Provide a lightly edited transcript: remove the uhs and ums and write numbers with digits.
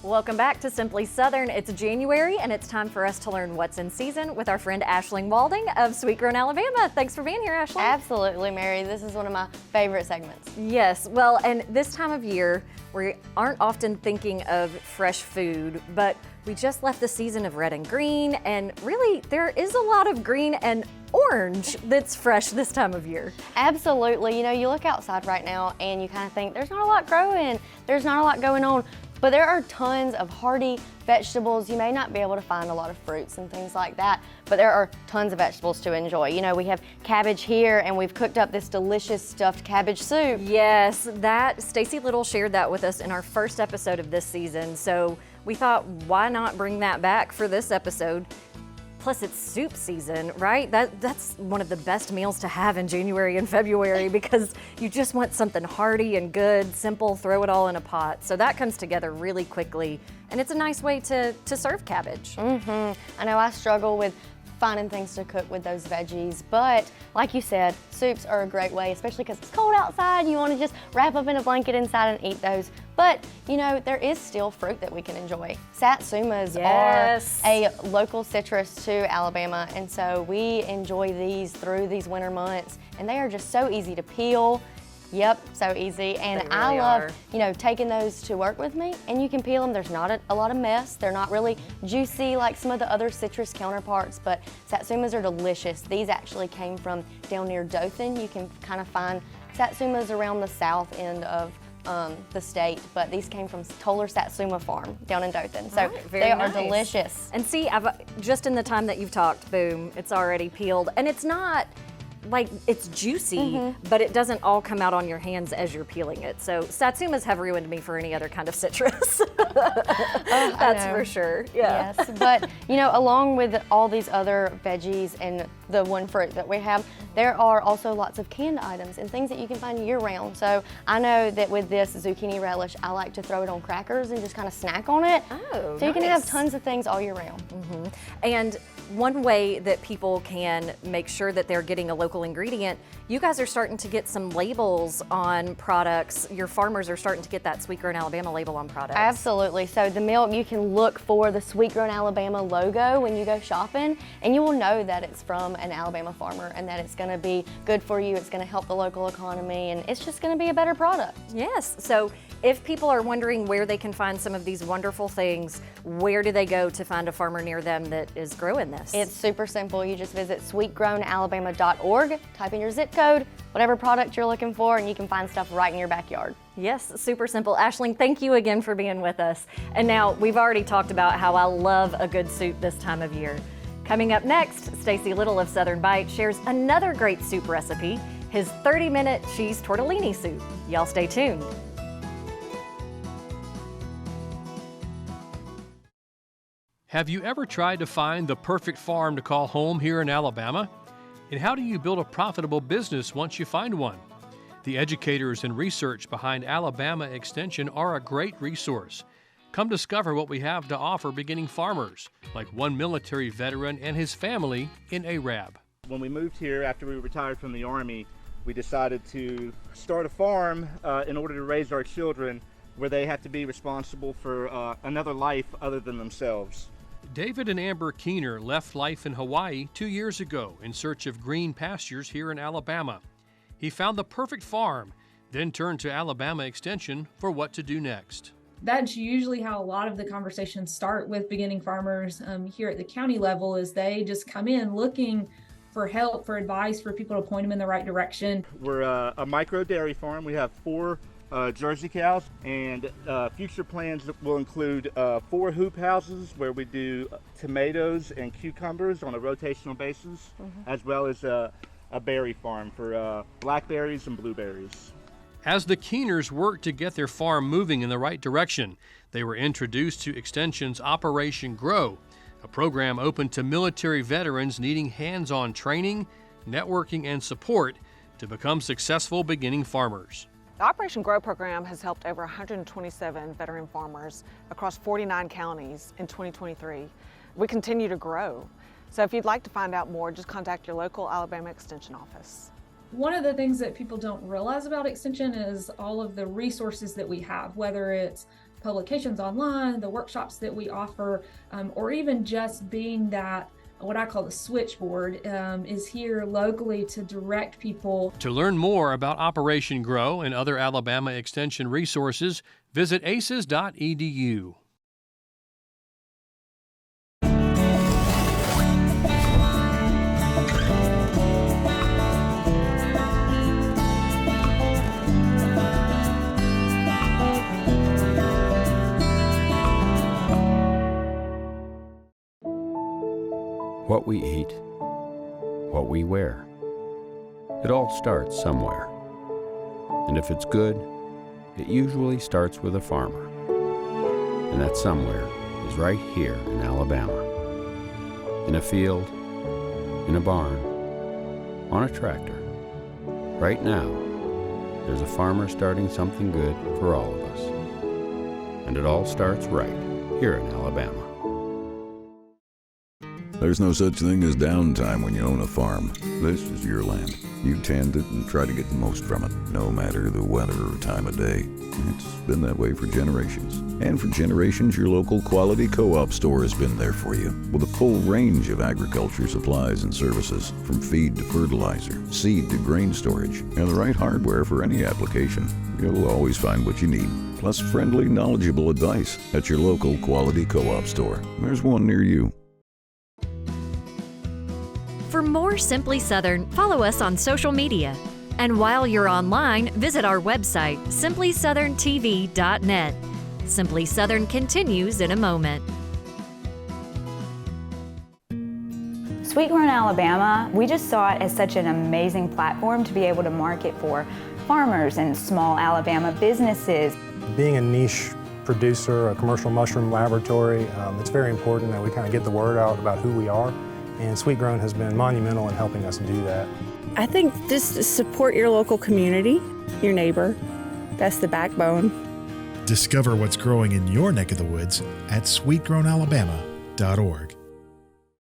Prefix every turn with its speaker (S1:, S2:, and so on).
S1: Welcome back to Simply Southern. It's January and it's time for us to learn what's in season with our friend Aisling Walding of Sweet Grown, Alabama. Thanks for being here, Aisling.
S2: Absolutely, Mary. This is one of my favorite segments.
S1: Yes, well, and this time of year, we aren't often thinking of fresh food, but we just left the season of red and green, and really there is a lot of green and orange that's fresh this time of year.
S2: Absolutely. You know, you look outside right now and you kind of think there's not a lot growing, there's not a lot going on, but there are tons of hardy vegetables. You may not be able to find a lot of fruits and things like that, but there are tons of vegetables to enjoy. You know, we have cabbage here and we've cooked up this delicious stuffed cabbage soup.
S1: Yes, that Stacy Little shared that with us in our first episode of this season. So we thought, why not bring that back for this episode? Plus it's soup season, right? That's one of the best meals to have in January and February because you just want something hearty and good, simple, throw it all in a pot. So that comes together really quickly, and it's a nice way to serve cabbage.
S2: I know I struggle with finding things to cook with those veggies, but like you said, soups are a great way, especially because it's cold outside. You want to just wrap up in a blanket inside and eat those. But you know, there is still fruit that we can enjoy. Satsumas are a local citrus to Alabama, and so we enjoy these through these winter months, and they are just so easy to peel. Yep, so easy. And
S1: really
S2: I love, you know, taking those to work with me, and you can peel them. There's not a lot of mess. They're not really juicy like some of the other citrus counterparts, but Satsumas are delicious. These actually came from down near Dothan. You can kind of find Satsumas around the south end of the state, but these came from Toller Satsuma Farm down in Dothan. So they are delicious.
S1: And see, just in the time that you've talked, boom, it's already peeled. And it's not like it's juicy, but it doesn't all come out on your hands as you're peeling it. So Satsumas have ruined me for any other kind of citrus. That's for sure. Yeah.
S2: Yes, but you know, along with all these other veggies and the one fruit that we have, there are also lots of canned items and things that you can find year round. So I know that with this zucchini relish, I like to throw it on crackers and just kind of snack on it.
S1: Oh,
S2: so you can have tons of things all year round.
S1: And one way that people can make sure that they're getting a local ingredient, you guys are starting to get some labels on products. Your farmers are starting to get that Sweet Grown Alabama label on products.
S2: Absolutely. So the milk, you can look for the Sweet Grown Alabama logo when you go shopping, and you will know that it's from an Alabama farmer and that it's going to be good for you. It's going to help the local economy, and it's just going to be a better product.
S1: Yes. So if people are wondering where they can find some of these wonderful things, where do they go to find a farmer near them that is growing this?
S2: It's super simple. You just visit sweetgrownalabama.org, type in your zip code, whatever product you're looking for, and you can find stuff right in your backyard.
S1: Yes, super simple. Aisling, thank you again for being with us. And now we've already talked about how I love a good soup this time of year. Coming up next, Stacy Little of Southern Bite shares another great soup recipe, his 30-minute cheese tortellini soup. Y'all stay tuned.
S3: Have you ever tried to find the perfect farm to call home here in Alabama? And how do you build a profitable business once you find one? The educators and research behind Alabama Extension are a great resource. Come discover what we have to offer beginning farmers, like one military veteran and his family in Arab.
S4: When we moved here after we retired from the Army, we decided to start a farm in order to raise our children where they have to be responsible for another life other than themselves.
S3: David and Amber Keener left life in Hawaii 2 years ago in search of green pastures here in Alabama. He found the perfect farm, then turned to Alabama Extension for what to do next.
S5: That's usually how a lot of the conversations start with beginning farmers here at the county level, is they just come in looking for help, for advice, for people to point them in the right direction.
S4: We're a micro dairy farm. We have 4 Jersey cows, and future plans will include 4 hoop houses where we do tomatoes and cucumbers on a rotational basis, as well as a berry farm for blackberries and blueberries.
S3: As the Keeners worked to get their farm moving in the right direction, they were introduced to Extension's Operation Grow, a program open to military veterans needing hands-on training, networking, and support to become successful beginning farmers.
S6: The Operation Grow program has helped over 127 veteran farmers across 49 counties in 2023. We continue to grow. So if you'd like to find out more, just contact your local Alabama Extension office.
S5: One of the things that people don't realize about Extension is all of the resources that we have, whether it's publications online, the workshops that we offer, or even just being that, what I call the switchboard, is here locally to direct people.
S3: To learn more about Operation Grow and other Alabama Extension resources, visit aces.edu.
S7: What we eat, what we wear. It all starts somewhere. And if it's good, it usually starts with a farmer. And that somewhere is right here in Alabama. In a field, in a barn, on a tractor. Right now, there's a farmer starting something good for all of us. And it all starts right here in Alabama.
S8: There's no such thing as downtime when you own a farm. This is your land. You tend it and try to get the most from it, no matter the weather or time of day. It's been that way for generations. And for generations, your local quality co-op store has been there for you, with a full range of agriculture supplies and services, from feed to fertilizer, seed to grain storage, and the right hardware for any application. You'll always find what you need, plus friendly, knowledgeable advice at your local quality co-op store. There's one near you.
S1: For more Simply Southern, follow us on social media. And while you're online, visit our website, simplysouthern.tv.net. Simply Southern continues in a moment.
S9: Sweet Grown Alabama, we just saw it as such an amazing platform to be able to market for farmers and small Alabama businesses.
S10: Being a niche producer, a commercial mushroom laboratory, it's very important that we kind of get the word out about who we are. And Sweet Grown has been monumental in helping us do that.
S11: I think just support your local community, your neighbor. That's the backbone.
S12: Discover what's growing in your neck of the woods at sweetgrownalabama.org.